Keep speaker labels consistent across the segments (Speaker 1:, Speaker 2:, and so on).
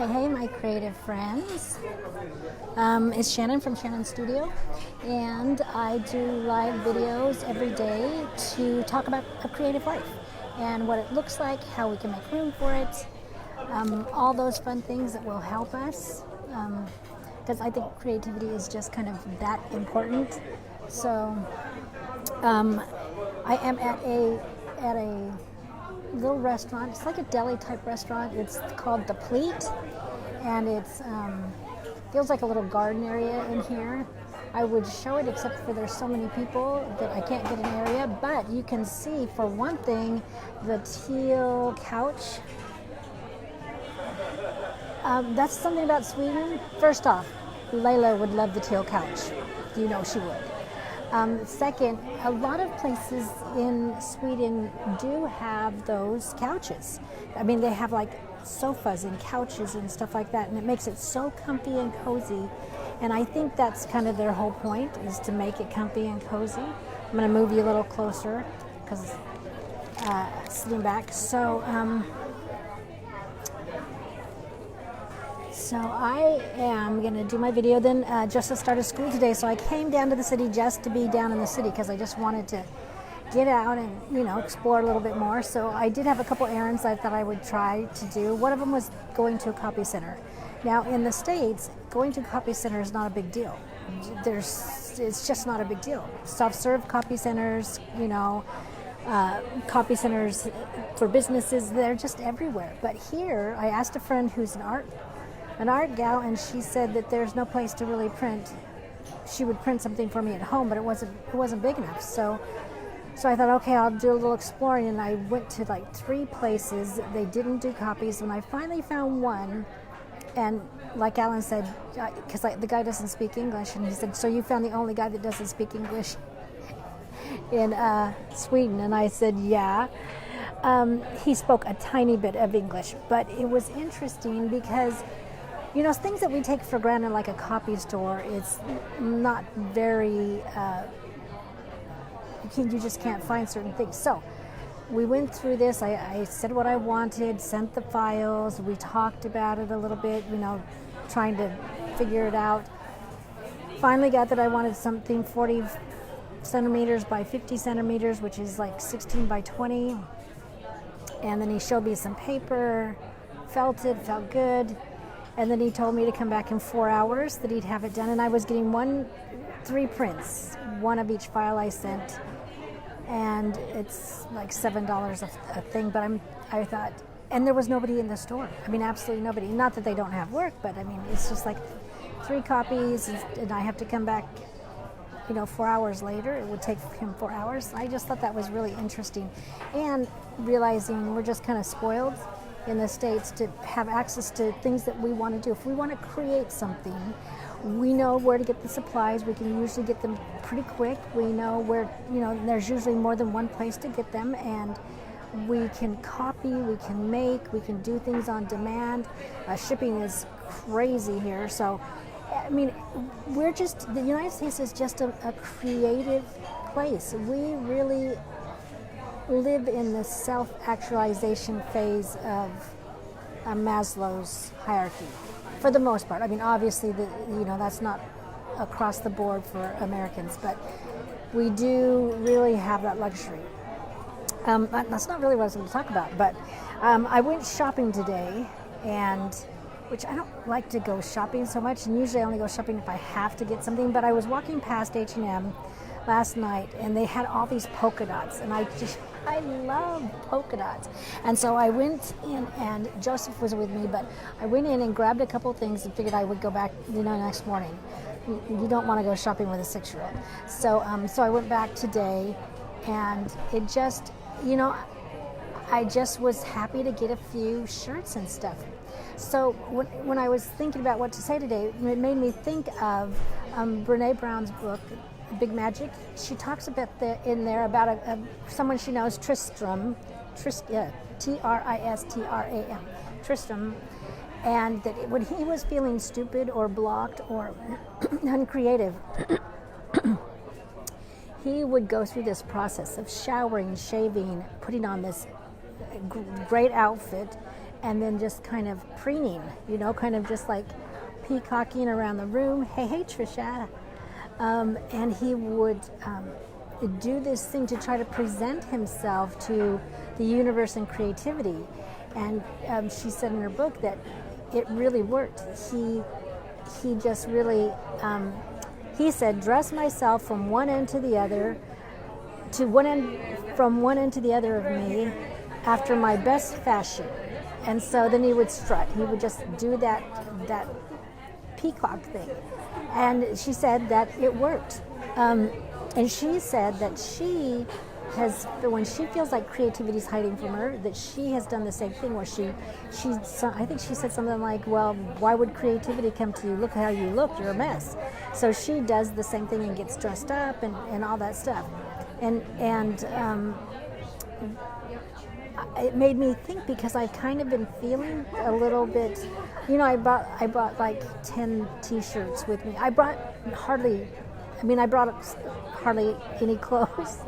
Speaker 1: Hey, my creative friends. It's Shannon from Shannon Studio, and I do live videos every day to talk about a creative life and what it looks like, how we can make room for it, all those fun things that will help us, because I think creativity is just kind of that important. So I am at a little restaurant. It's like a deli type restaurant. It's called The Pleat, and it's feels like a little garden area in here. I would show it, except for there's so many people that I can't get an area, but you can see, for one thing, the teal couch. That's something about Sweden. First off, Layla would love the teal couch. You know she would. Second, a lot of places in Sweden do have those couches. I mean, they have like sofas and couches and stuff like that, and it makes it so comfy and cozy. And I think that's kind of their whole point, is to make it comfy and cozy. I'm going to move you a little closer because sitting back. So I am going to do my video then just to start of school today. So I came down to the city just to be down in the city because I just wanted to get out and, explore a little bit more. So I did have a couple errands I thought I would try to do. One of them was going to a copy center. Now in the States, going to a copy center is not a big deal. It's just not a big deal. Self-serve copy centers, copy centers for businesses, they're just everywhere. But here, I asked a friend who's an art gal, and she said that there's no place to really print. She would print something for me at home, but it wasn't big enough. So I thought, okay, I'll do a little exploring, and I went to like 3 places. They didn't do copies, and I finally found one. And like Alan said, because the guy doesn't speak English, and he said, so you found the only guy that doesn't speak English in Sweden? And I said, yeah. He spoke a tiny bit of English, but it was interesting because things that we take for granted, like a copy store, it's not very, you just can't find certain things. So we went through this. I said what I wanted, sent the files. We talked about it a little bit, trying to figure it out. Finally got that I wanted something 40 centimeters by 50 centimeters, which is like 16 by 20. And then he showed me some paper, felt good. And then he told me to come back in 4 hours, that he'd have it done. And I was getting 3 prints, one of each file I sent. And it's like $7 a thing. But I thought, and there was nobody in the store. I mean, absolutely nobody. Not that they don't have work, but I mean, it's just like 3 copies, and I have to come back 4 hours later. It would take him 4 hours. I just thought that was really interesting. And realizing we're just kind of spoiled in the States to have access to things that we want to do. If we want to create something, we know where to get the supplies. We can usually get them pretty quick. We know where, there's usually more than one place to get them, and we can copy, we can make, we can do things on demand. Shipping is crazy here. So, I mean, the United States is just a creative place. We really live in the self-actualization phase of Maslow's hierarchy, for the most part. I mean, obviously, that's not across the board for Americans, but we do really have that luxury. That's not really what I was going to talk about, but I went shopping today, which I don't like to go shopping so much, and usually I only go shopping if I have to get something, but I was walking past H&M last night, and they had all these polka dots, and I love polka dots. And so I went in, and Joseph was with me, but I went in and grabbed a couple things and figured I would go back, next morning. You don't want to go shopping with a 6-year-old. So I went back today, and it just, I just was happy to get a few shirts and stuff. So when I was thinking about what to say today, it made me think of Brene Brown's book, Big Magic. She talks about in there about someone she knows, Tristram, T-R-I-S-T-R-A-M, Tristram, and that when he was feeling stupid or blocked or uncreative, he would go through this process of showering, shaving, putting on this great outfit, and then just kind of preening, kind of just like peacocking around the room. Hey, Trisha. And he would do this thing to try to present himself to the universe and creativity. And she said in her book that it really worked. He just really, he said, dress myself from one end to the other, from one end to the other of me, after my best fashion. And so then he would strut. He would just do that peacock thing. And she said that it worked. And she said that when she feels like creativity is hiding from her, that she has done the same thing where I think she said something like, well, why would creativity come to you? Look how you look, you're a mess. So she does the same thing and gets dressed up and all that stuff. And it made me think, because I've kind of been feeling a little bit, I brought like 10 t-shirts with me. I brought hardly any clothes.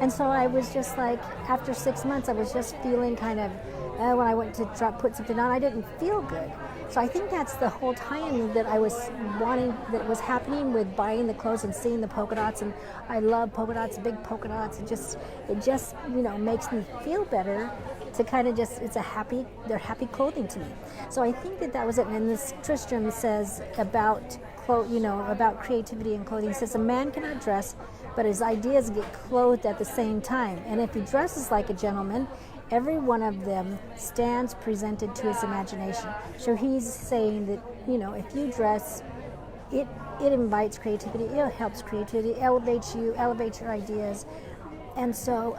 Speaker 1: And so I was just like, after 6 months, I was just feeling kind of, when I went to put something on, I didn't feel good. So I think that's the whole time that I was wanting, that was happening with buying the clothes and seeing the polka dots. And I love polka dots, big polka dots. It just makes me feel better to kind of just, they're happy clothing to me. So I think that was it. And this Tristram says about creativity and clothing. He says a man cannot dress, but his ideas get clothed at the same time. And if he dresses like a gentleman, every one of them stands presented to his imagination. So he's saying that, if you dress, it invites creativity, it helps creativity, elevates you, elevates your ideas. And so,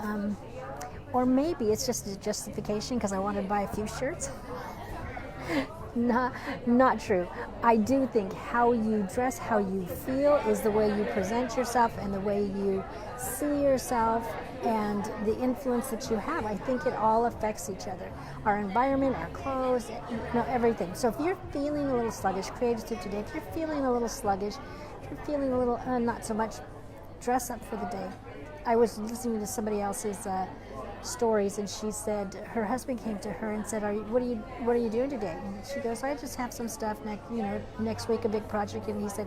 Speaker 1: or maybe it's just a justification because I wanted to buy a few shirts. Not true. I do think how you dress, how you feel is the way you present yourself and the way you see yourself and the influence that you have. I think it all affects each other. Our environment, our clothes, everything. So if you're feeling a little sluggish, creative today, if you're feeling a little sluggish, if you're feeling a little not so much, dress up for the day. I was listening to somebody else's stories, and she said her husband came to her and said, what are you doing today? And she goes, I just have some stuff next week, a big project. And he said,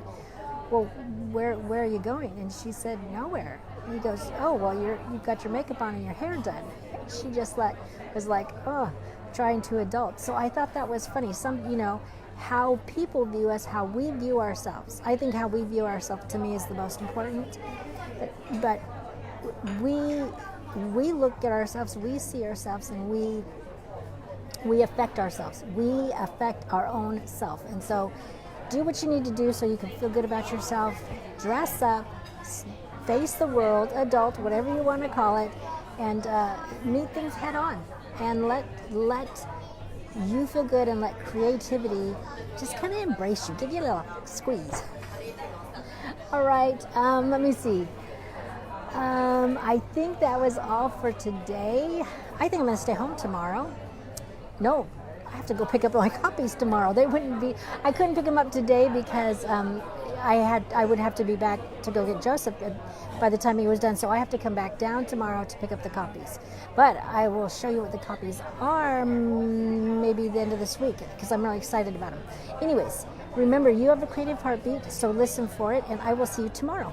Speaker 1: well, where are you going? And she said, nowhere. And he goes, oh, well, you've got your makeup on and your hair done. She just was like, oh, trying to adult. So I thought that was funny. How people view us, how we view ourselves. I think how we view ourselves, to me, is the most important. But we look at ourselves, we see ourselves, and we affect ourselves. We affect our own self. And so do what you need to do so you can feel good about yourself. Dress up, face the world, adult, whatever you want to call it, and meet things head on. And let you feel good, and let creativity just kind of embrace you. Give you a little squeeze. All right, let me see. I think that was all for today. I think I'm going to stay home tomorrow. No, I have to go pick up my copies tomorrow. I couldn't pick them up today because I would have to be back to go get Joseph by the time he was done. So I have to come back down tomorrow to pick up the copies. But I will show you what the copies are maybe the end of this week because I'm really excited about them. Anyways, remember, you have a creative heartbeat, so listen for it, and I will see you tomorrow.